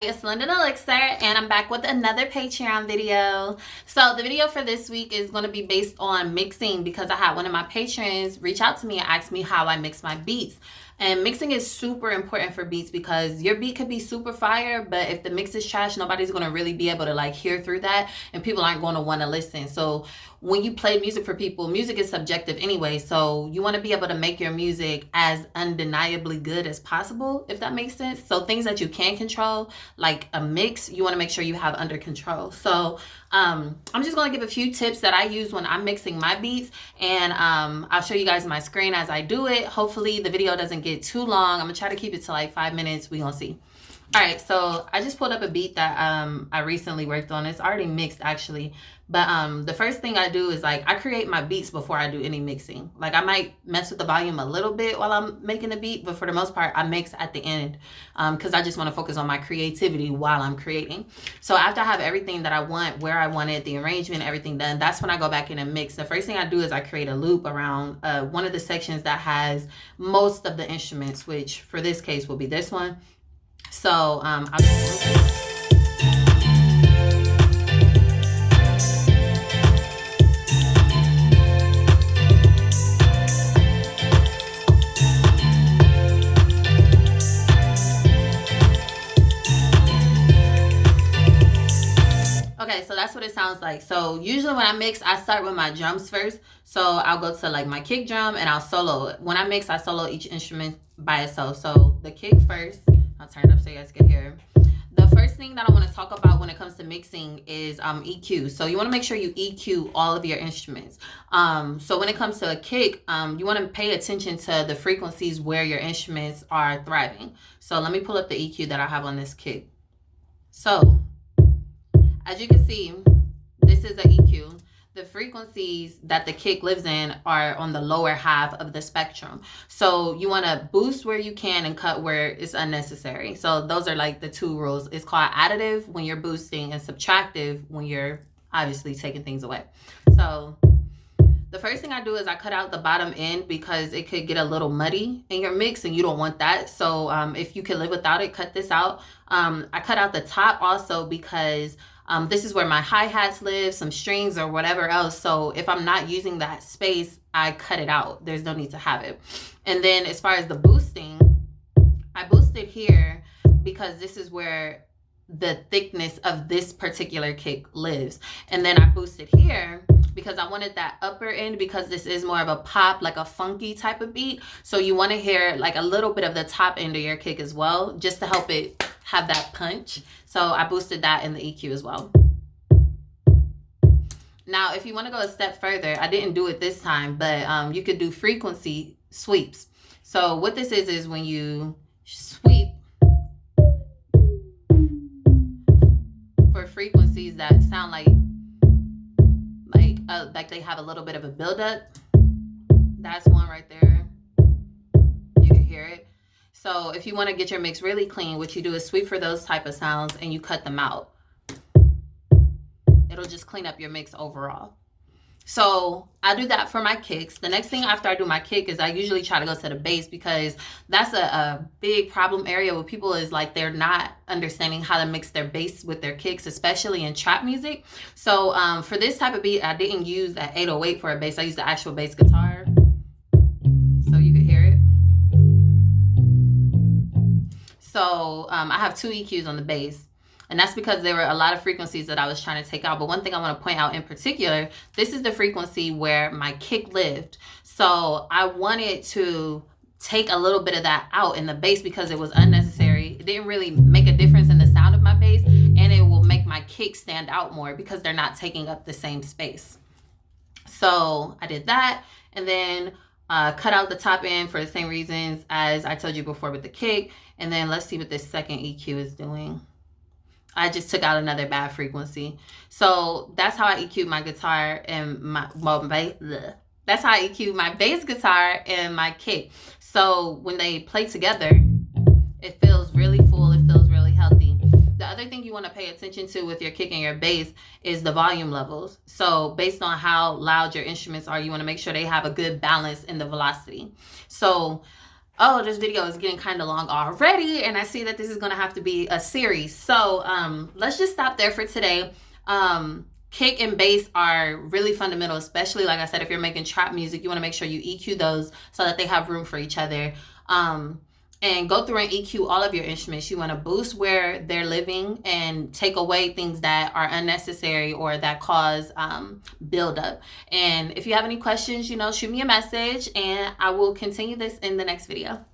It's London Elixir, and I'm back with another Patreon video. So the video for this week is going to be based on mixing because I had one of my patrons reach out to me and ask me how I mix my beats. And mixing is super important for beats because your beat could be super fire, but if the mix is trash, nobody's going to really be able to like hear through that, and people aren't going to want to listen. So when you play music for people, music is subjective anyway. So you want to be able to make your music as undeniably good as possible, if that makes sense. So things that you can control, like a mix, you want to make sure you have under control. So I'm just going to give a few tips that I use when I'm mixing my beats, and I'll show you guys my screen as I do it. Hopefully the video doesn't get too long. I'm gonna try to keep it to like 5 minutes. We gonna see. All right, so I just pulled up a beat that I recently worked on. It's already mixed actually, but the first thing I do is like I create my beats before I do any mixing. Like I might mess with the volume a little bit while I'm making the beat, but for the most part I mix at the end because I just want to focus on my creativity while I'm creating. So after I have everything that I want, where I want it, the arrangement, everything done, that's when I go back in and mix. The first thing I do is I create a loop around one of the sections that has most of the instruments, which for this case will be this one. So okay, so that's what it sounds like. So usually when I mix, I start with my drums first. So I'll go to like my kick drum and I'll solo it. When I mix, I solo each instrument by itself. So the kick first, I'll turn it up so you guys can hear. The first thing that I want to talk about when it comes to mixing is EQ. So you want to make sure you EQ all of your instruments. So when it comes to a kick, you want to pay attention to the frequencies where your instruments are thriving. So let me pull up the EQ that I have on this kick. So as you can see, this is the EQ. The frequencies that the kick lives in are on the lower half of the spectrum. So you want to boost where you can and cut where it's unnecessary. So those are like the two rules. It's called additive when you're boosting and subtractive when you're obviously taking things away. So the first thing I do is I cut out the bottom end because it could get a little muddy in your mix and you don't want that. So if you can live without it, cut this out. I cut out the top also because this is where my hi-hats live, some strings or whatever else. So if I'm not using that space, I cut it out. There's no need to have it. And then as far as the boosting, I boosted here because this is where the thickness of this particular kick lives. And then I boosted here because I wanted that upper end because this is more of a pop, like a funky type of beat. So you want to hear like a little bit of the top end of your kick as well, just to help it have that punch. So I boosted that in the EQ as well. Now, if you want to go a step further, I didn't do it this time, but you could do frequency sweeps. So what this is when you sweep for frequencies that sound like they have a little bit of a buildup. That's one right there. You can hear it. So if you want to get your mix really clean, what you do is sweep for those type of sounds and you cut them out. It'll just clean up your mix overall. So I do that for my kicks. The next thing after I do my kick is I usually try to go to the bass because that's a big problem area with people is like they're not understanding how to mix their bass with their kicks, especially in trap music. So for this type of beat, I didn't use that 808 for a bass. I used the actual bass guitar. So you could hear it. So I have two EQs on the bass. And that's because there were a lot of frequencies that I was trying to take out. But one thing I want to point out in particular, this is the frequency where my kick lived. So I wanted to take a little bit of that out in the bass because it was unnecessary. It didn't really make a difference in the sound of my bass, and it will make my kick stand out more because they're not taking up the same space. So I did that, and then cut out the top end for the same reasons as I told you before with the kick. And then let's see what this second EQ is doing. I just took out another bad frequency. So that's how I EQ my guitar and that's how I EQ my bass guitar and my kick. So when they play together, it feels really full. It feels really healthy. The other thing you want to pay attention to with your kick and your bass is the volume levels. So based on how loud your instruments are, you want to make sure they have a good balance in the velocity. So Oh, this video is getting kind of long already, and I see that this is going to have to be a series. So let's just stop there for today. Kick and bass are really fundamental, especially, like I said, if you're making trap music, you want to make sure you EQ those so that they have room for each other. And go through and EQ all of your instruments. You want to boost where they're living and take away things that are unnecessary or that cause buildup. And if you have any questions, shoot me a message, and I will continue this in the next video.